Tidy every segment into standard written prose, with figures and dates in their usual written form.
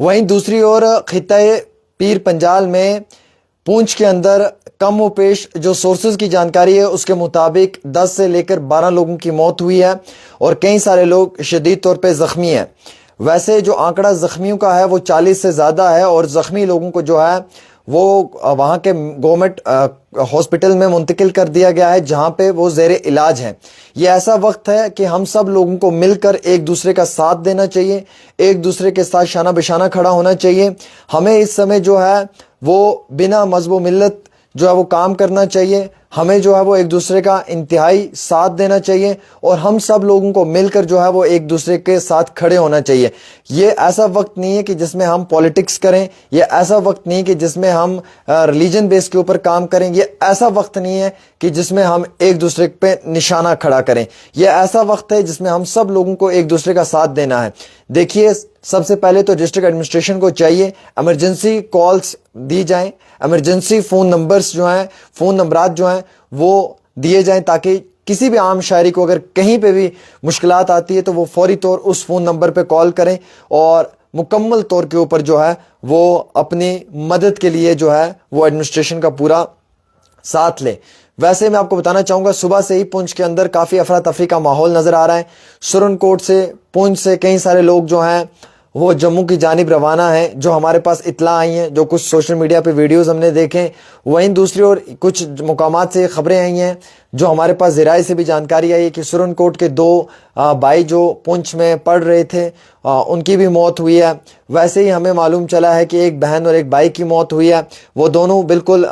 وہیں دوسری اور خطۂ پیر پنجال میں پونچھ کے اندر کم و پیش جو سورسز کی جانکاری ہے اس کے مطابق 10 سے لے کر 12 لوگوں کی موت ہوئی ہے اور کئی سارے لوگ شدید طور پہ زخمی ہیں. ویسے جو آنکڑا زخمیوں کا ہے وہ 40 سے زیادہ ہے اور زخمی لوگوں کو جو ہے وہ وہاں کے گورنمنٹ ہاسپٹل میں منتقل کر دیا گیا ہے جہاں پہ وہ زیر علاج ہیں. یہ ایسا وقت ہے کہ ہم سب لوگوں کو مل کر ایک دوسرے کا ساتھ دینا چاہیے, ایک دوسرے کے ساتھ شانہ بشانہ کھڑا ہونا چاہیے. ہمیں اس سمے جو ہے وہ بنا مذہب و ملت جو ہے وہ کام کرنا چاہیے. ہمیں جو ہے وہ ایک دوسرے کا انتہائی ساتھ دینا چاہیے اور ہم سب لوگوں کو مل کر جو ہے وہ ایک دوسرے کے ساتھ کھڑے ہونا چاہیے. یہ ایسا وقت نہیں ہے کہ جس میں ہم پولیٹکس کریں, یہ ایسا وقت نہیں ہے کہ جس میں ہم ریلیجن بیس کے اوپر کام کریں, یہ ایسا وقت نہیں ہے کہ جس میں ہم ایک دوسرے پہ نشانہ کھڑا کریں. یہ ایسا وقت ہے جس میں ہم سب لوگوں کو ایک دوسرے کا ساتھ دینا ہے. دیکھیے سب سے پہلے تو ڈسٹرکٹ ایڈمنسٹریشن کو چاہیے ایمرجنسی کالز دی جائیں, ایمرجنسی فون نمبرز جو ہیں, فون نمبرات جو ہیں وہ دیے جائیں تاکہ کسی بھی عام شہری کو اگر کہیں پہ بھی مشکلات آتی ہے تو وہ فوری طور اس فون نمبر پہ کال کریں اور مکمل طور کے اوپر جو ہے وہ اپنی مدد کے لیے جو ہے وہ ایڈمنسٹریشن کا پورا ساتھ لیں. ویسے میں آپ کو بتانا چاہوں گا صبح سے ہی پونچھ کے اندر کافی افراتفری کا ماحول نظر آ رہا ہے. سرن کوٹ سے پونچھ سے کئی سارے لوگ جو ہیں وہ جموں کی جانب روانہ ہیں, جو ہمارے پاس اطلاع آئی ہیں, جو کچھ سوشل میڈیا پہ ویڈیوز ہم نے دیکھیں. وہیں دوسری اور کچھ مقامات سے خبریں آئی ہیں جو ہمارے پاس ذرائع سے بھی جانکاری آئی ہے کہ سرن کوٹ کے 2 بھائی جو پونچھ میں پڑھ رہے تھے ان کی بھی موت ہوئی ہے. ویسے ہی ہمیں معلوم چلا ہے کہ ایک بہن اور ایک بھائی کی موت ہوئی ہے, وہ دونوں بالکل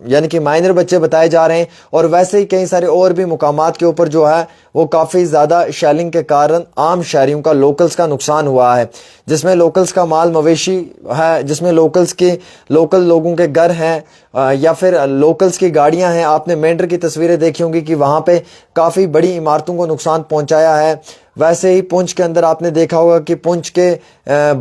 یعنی کہ مائنر بچے بتائے جا رہے ہیں. اور ویسے ہی کئی سارے اور بھی مقامات کے اوپر جو ہے وہ کافی زیادہ شیلنگ کے کارن عام شہریوں کا, لوکلز کا نقصان ہوا ہے, جس میں لوکلز کا مال مویشی ہے, جس میں لوکل لوگوں کے گھر ہیں یا پھر لوکلز کی گاڑیاں ہیں. آپ نے مینڈر کی تصویریں دیکھی ہوں گی کہ وہاں پہ کافی بڑی عمارتوں کو نقصان پہنچایا ہے. ویسے ہی پونچھ کے اندر آپ نے دیکھا ہوگا کہ پونچھ کے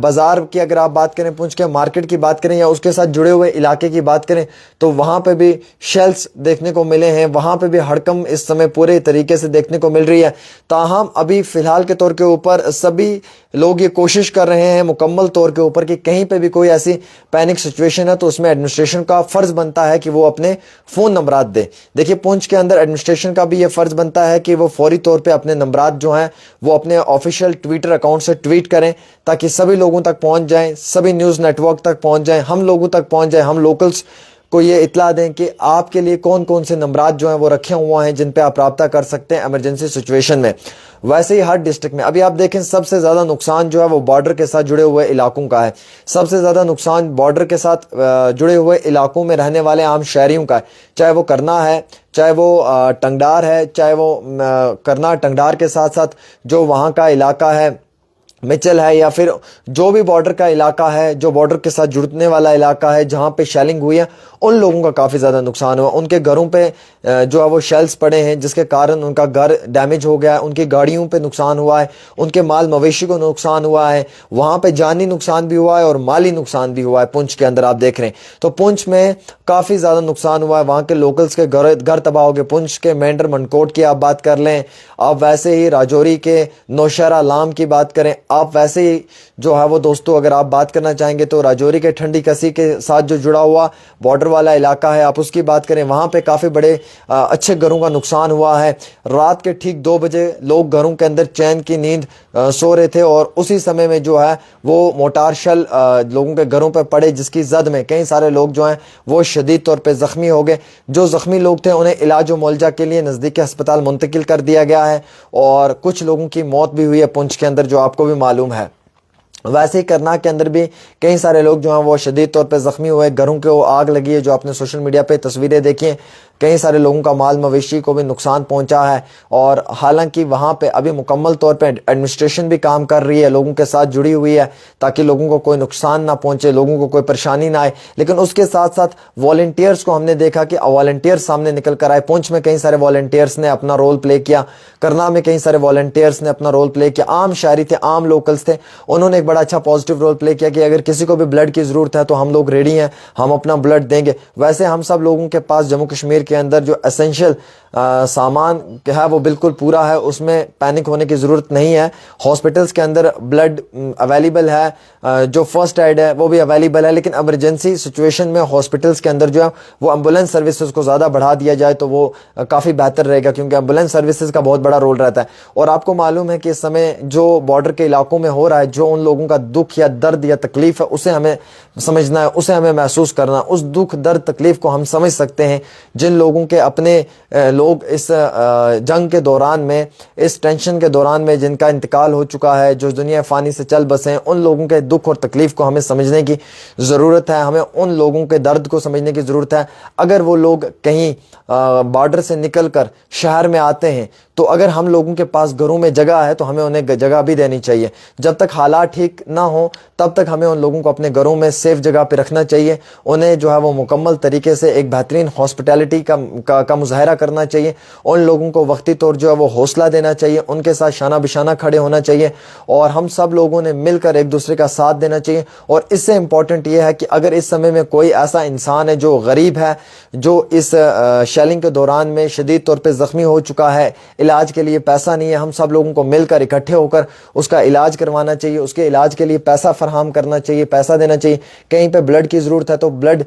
بازار کی اگر آپ بات کریں, پونچھ کے مارکیٹ کی بات کریں یا اس کے ساتھ جڑے ہوئے علاقے کی بات کریں تو وہاں پہ بھی شیلز دیکھنے کو ملے ہیں, وہاں پہ بھی ہڑکم اس سمے پورے طریقے سے دیکھنے کو مل رہی ہے. تاہم ابھی فی الحال کے طور کے اوپر سبھی لوگ یہ کوشش کر رہے ہیں مکمل طور کے اوپر کہ کہیں پہ بھی کوئی ایسی پینک سچویشن ہے تو اس میں ایڈمنسٹریشن کا فرض بنتا ہے کہ وہ اپنے فون نمبرات دے. دیکھیے پونچھ کے اندر ایڈمنسٹریشن کا بھی یہ فرض بنتا ہے کہ وہ فوری طور پہ اپنے نمبرات جو ہیں وہ اپنے آفیشیل ٹویٹر اکاؤنٹ سے ٹویٹ کریں تاکہ سبھی لوگوں تک پہنچ جائیں, سبھی نیوز نیٹ ورک تک پہنچ جائیں, ہم لوگوں تک پہنچ جائیں, ہم لوکلز کو یہ اطلاع دیں کہ آپ کے لیے کون کون سے نمبرات جو ہیں وہ رکھے ہوئے ہیں جن پہ آپ رابطہ کر سکتے ہیں ایمرجنسی سچویشن میں. ویسے ہی ہر ڈسٹرکٹ میں ابھی آپ دیکھیں سب سے زیادہ نقصان جو ہے وہ بارڈر کے ساتھ جڑے ہوئے علاقوں کا ہے. سب سے زیادہ نقصان بارڈر کے ساتھ جڑے ہوئے علاقوں میں رہنے والے عام شہریوں کا ہے, چاہے وہ کرنا ہے, چاہے وہ ٹنگڈار ہے, چاہے وہ کرنا ٹنگڈار کے ساتھ ساتھ جو وہاں کا علاقہ ہے مچل ہے, یا پھر جو بھی بارڈر کا علاقہ ہے, جو بارڈر کے ساتھ جڑنے والا علاقہ ہے جہاں پہ شیلنگ ہوئی ہے, ان لوگوں کا کافی زیادہ نقصان ہوا. ان کے گھروں پہ جو ہے وہ شیلز پڑے ہیں جس کے کارن ان کا گھر ڈیمیج ہو گیا ہے, ان کی گاڑیوں پہ نقصان ہوا ہے, ان کے مال مویشی کو نقصان ہوا ہے, وہاں پہ جانی نقصان بھی ہوا ہے اور مالی نقصان بھی ہوا ہے. پونچھ کے اندر آپ دیکھ رہے ہیں تو پونچھ میں کافی زیادہ نقصان ہوا ہے, وہاں کے لوکلز کے گھر تباہ ہو گئے. پونچھ کے مینڈر منکوٹ کی آپ بات کر لیں, آپ ویسے ہی راجوری کے نوشہرہ لام کی بات کریں, آپ ویسے ہی جو ہے وہ دوستو اگر آپ بات کرنا چاہیں گے تو راجوری کے ٹھنڈی کسی کے ساتھ جو جڑا ہوا بارڈر والا علاقہ ہے آپ اس کی بات کریں, وہاں پہ کافی بڑے اچھے گھروں کا نقصان ہوا ہے. رات کے ٹھیک 2 بجے لوگ گھروں کے اندر چین کی نیند سو رہے تھے اور اسی سمے میں جو ہے وہ موٹار شل لوگوں کے گھروں پہ پڑے جس کی زد میں کئی سارے لوگ جو ہیں وہ شدید طور پہ زخمی ہو گئے. جو زخمی لوگ تھے انہیں علاج و معالجہ کے لیے نزدیکی ہسپتال منتقل کر دیا گیا ہے اور کچھ لوگوں کی موت بھی ہوئی ہے پونچھ کے اندر جو آپ کو بھی معلوم ہے. ویسے ہی کرناٹک کے اندر بھی کئی سارے لوگ جو ہیں وہ شدید طور پہ زخمی ہوئے, گھروں کو آگ لگی ہے جو آپ نے سوشل میڈیا پہ تصویریں دیکھی ہیں. کئی سارے لوگوں کا مال مویشی کو بھی نقصان پہنچا ہے اور حالانکہ وہاں پہ ابھی مکمل طور پہ ایڈمنسٹریشن بھی کام کر رہی ہے, لوگوں کے ساتھ جڑی ہوئی ہے تاکہ لوگوں کو کوئی نقصان نہ پہنچے, لوگوں کو کوئی پریشانی نہ آئے. لیکن اس کے ساتھ ساتھ والنٹیئرز کو ہم نے دیکھا کہ والنٹیئرز سامنے نکل کر آئے. پونچھ میں کئی سارے والنٹیئرز نے اپنا رول پلے کیا, کرنا میں کئی سارے والنٹیئرز نے اپنا رول پلے کیا. عام شہری تھے, عام لوکلز تھے, انہوں نے ایک بڑا اچھا پازیٹیو رول پلے کیا کہ اگر کسی کو بھی بلڈ کی ضرورت ہے تو ہم لوگ ریڈی ہیں, ہم اپنا بلڈ دیں گے. ویسے ہم سب لوگوں کے پاس جموں کشمیر کے اندر جو اسینشل سامان ہے وہ بالکل پورا ہے, اس میں پینک ہونے کی ضرورت نہیں ہے. ہاسپٹلس کے اندر بلڈ اویلیبل ہے, جو فرسٹ ایڈ ہے وہ بھی اویلیبل ہے, لیکن ایمرجنسی سچویشن میں ہاسپٹلس کے اندر جو ہے وہ ایمبولینس سروسز کو زیادہ بڑھا دیا جائے تو وہ کافی بہتر رہے گا, کیونکہ ایمبولینس سروسز کا بہت بڑا رول رہتا ہے. اور آپ کو معلوم ہے کہ اس سمے جو بارڈر کے علاقوں میں ہو رہا ہے, جو ان لوگوں کا دکھ یا درد یا تکلیف ہے اسے ہمیں سمجھنا ہے, اسے ہمیں محسوس کرنا. اس دکھ درد تکلیف کو ہم سمجھ سکتے ہیں جن لوگوں کے اپنے لوگ اس جنگ کے دوران میں, اس ٹینشن کے دوران میں جن کا انتقال ہو چکا ہے, جو دنیا فانی سے چل بسے ہیں, ان لوگوں کے دکھ اور تکلیف کو ہمیں سمجھنے کی ضرورت ہے. ہمیں ان لوگوں کے درد کو سمجھنے کی ضرورت ہے. اگر وہ لوگ کہیں بارڈر سے نکل کر شہر میں آتے ہیں تو اگر ہم لوگوں کے پاس گھروں میں جگہ ہے تو ہمیں انہیں جگہ بھی دینی چاہیے. جب تک حالات ٹھیک نہ ہوں تب تک ہمیں ان لوگوں کو اپنے گھروں میں سیف جگہ پہ رکھنا چاہیے. انہیں جو ہے وہ مکمل طریقے سے ایک بہترین ہاسپٹیلٹی کا مظاہرہ کرنا چاہیے. ان لوگوں کو وقتی طور جو ہے وہ حوصلہ دینا چاہیے, ان کے ساتھ شانہ بشانہ کھڑے ہونا چاہیے, اور ہم سب لوگوں نے مل کر ایک دوسرے کا ساتھ دینا چاہیے. اور اس سے امپورٹنٹ یہ ہے کہ اگر اس سمے میں کوئی ایسا انسان ہے جو غریب ہے, جو اس شیلنگ کے دوران میں شدید طور پہ زخمی ہو چکا ہے, علاج کے لیے پیسہ نہیں ہے, ہم سب لوگوں کو مل کر اکٹھے ہو کر اس کا علاج کروانا چاہیے. اس کے علاج کے لیے پیسہ فراہم کرنا چاہیے, پیسہ دینا چاہیے. کہیں پہ بلڈ کی ضرورت ہے تو بلڈ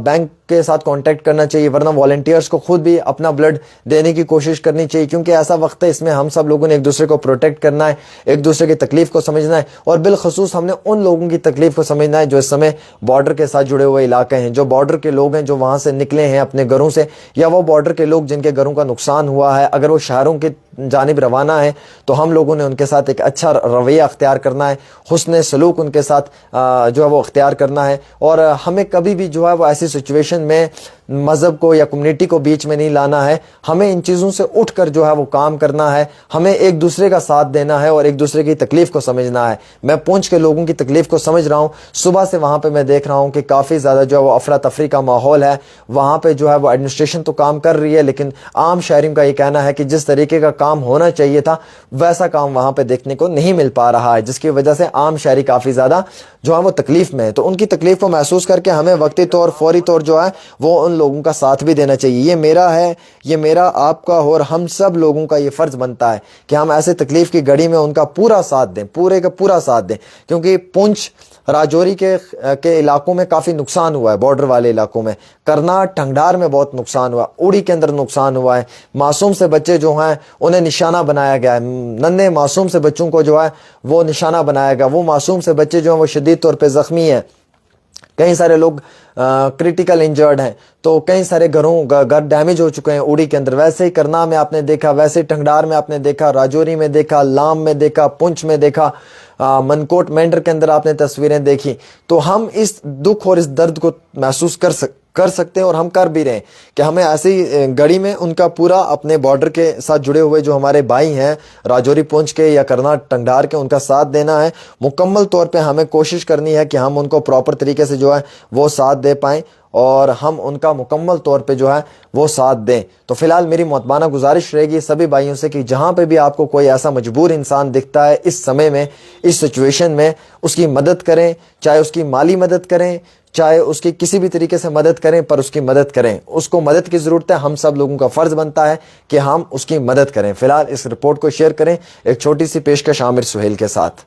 بینک کے ساتھ کانٹیکٹ کرنا چاہیے, ورنہ والنٹیئرز کو خود بھی اپنا بلڈ دینے کی کوشش کرنی چاہیے, کیونکہ ایسا وقت ہے اس میں ہم سب لوگوں نے ایک دوسرے کو پروٹیکٹ کرنا ہے, ایک دوسرے کی تکلیف کو سمجھنا ہے, اور بالخصوص ہم نے ان لوگوں کی تکلیف کو سمجھنا ہے جو اس سمے بارڈر کے ساتھ جڑے ہوئے علاقے ہیں, جو بارڈر کے لوگ ہیں, جو وہاں سے نکلے ہیں اپنے گھروں سے, یا وہ بارڈر کے لوگ جن کے گھروں کا نقصان ہوا ہے. اگر وہ شہروں کی جانب روانہ ہے تو ہم لوگوں نے ان کے ساتھ ایک اچھا رویہ اختیار کرنا ہے, حسن سلوک ان کے ساتھ جو ہے وہ اختیار کرنا ہے. اور ہمیں کبھی بھی جو ہے وہ ایسی سچویشن میں مذہب کو یا کمیونٹی کو بیچ میں نہیں لانا ہے. ہمیں ان چیزوں سے اٹھ کر جو ہے وہ کام کرنا ہے, ہمیں ایک دوسرے کا ساتھ دینا ہے اور ایک دوسرے کی تکلیف کو سمجھنا ہے. میں پونچھ کے لوگوں کی تکلیف کو سمجھ رہا ہوں. صبح سے وہاں پہ میں دیکھ رہا ہوں کہ کافی زیادہ جو ہے وہ افراتفری کا ماحول ہے. وہاں پہ جو ہے وہ ایڈمنسٹریشن تو کام کر رہی ہے, لیکن عام شہریوں کا یہ کہنا ہے کہ جس طریقے کا کام ہونا چاہیے تھا ویسا کام وہاں پہ دیکھنے کو نہیں مل پا رہا ہے, جس کی وجہ سے عام شہری کافی زیادہ جو ہے وہ تکلیف میں ہے. تو ان کی تکلیف کو محسوس کر کے ہمیں وقتی طور فوری طور جو ہے وہ ان لوگوں کا ساتھ بھی دینا چاہیے. یہ میرا ہے, یہ میرا, آپ کا اور ہم سب لوگوں کا یہ فرض بنتا ہے کہ ہم ایسے تکلیف کی گھڑی میں ان کا پورا ساتھ دیں, پورے کا پورا ساتھ دیں. کیونکہ پونچھ راجوری کے علاقوں میں کافی نقصان ہوا ہے, بارڈر والے علاقوں میں, کرناٹ ٹھنگڈار میں بہت نقصان ہوا, اوڑی کے اندر نقصان ہوا ہے. معصوم سے بچے جو ہیں انہیں نشانہ بنایا گیا ہے, ننھے معصوم سے بچوں کو جو ہے وہ نشانہ بنایا گیا. وہ معصوم سے بچے جو ہیں وہ شدید طور پہ زخمی ہیں, کئی سارے لوگ کریٹیکل انجرڈ ہیں, تو کئی سارے گھر ڈیمیج ہو چکے ہیں اوڑی کے اندر. ویسے ہی کرنا میں آپ نے دیکھا, ویسے ہی ٹھنگڈار میں آپ نے دیکھا, راجوری میں دیکھا, لام میں دیکھا, پونچھ میں دیکھا, منکوٹ مینڈر کے اندر آپ نے تصویریں دیکھی. تو ہم اس دکھ اور اس درد کو محسوس کر سکتے ہیں, اور ہم کر بھی رہے ہیں کہ ہمیں ایسی گھڑی میں ان کا پورا اپنے بارڈر کے ساتھ جڑے ہوئے جو ہمارے بھائی ہیں راجوری پونچھ کے یا کرناٹ ٹھنگڈار کے, ان کا ساتھ دینا ہے. مکمل طور پہ ہمیں کوشش کرنی ہے کہ ہم ان کو پراپر طریقے سے جو ہے وہ ساتھ دے پائیں, اور ہم ان کا مکمل طور پہ جو ہے وہ ساتھ دیں. تو فی الحال میری مؤدبانہ گزارش رہے گی سبھی بھائیوں سے کہ جہاں پہ بھی آپ کو کوئی ایسا مجبور انسان دکھتا ہے اس سمے میں, اس سچویشن میں, اس کی مدد کریں. چاہے اس کی مالی مدد کریں, چاہے اس کی کسی بھی طریقے سے مدد کریں, پر اس کی مدد کریں. اس کو مدد کی ضرورت ہے, ہم سب لوگوں کا فرض بنتا ہے کہ ہم اس کی مدد کریں. فی الحال اس رپورٹ کو شیئر کریں. ایک چھوٹی سی پیشکش عامر سہیل کے ساتھ.